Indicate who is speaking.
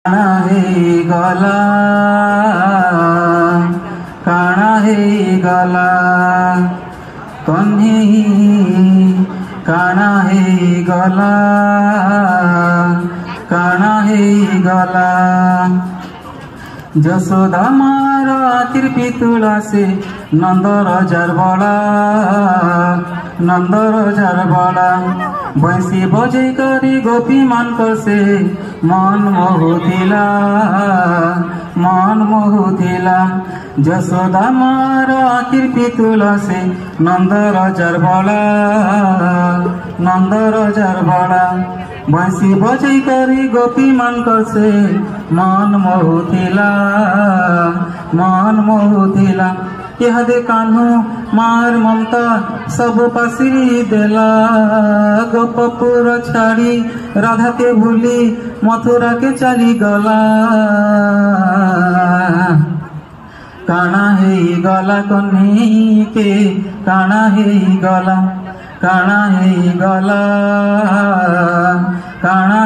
Speaker 1: काना गला काना गला कन्ही काना गला काना गला यशोदा मारा कृपी तुला से नंदर जरबला बंसी बजे करी गोपी मान से मन मोहुथिला यशोदा मारा कृपी तुला से नंदर जरबला बंसी बजे करी गोपी मान से मन मोहुथिला इहादे कान्हू मार ममता सब पासी देला गोपपुर छाड़ी राधा के भूली मथुरा के चली गला काना गला कन्ही के काना गला काना गला काना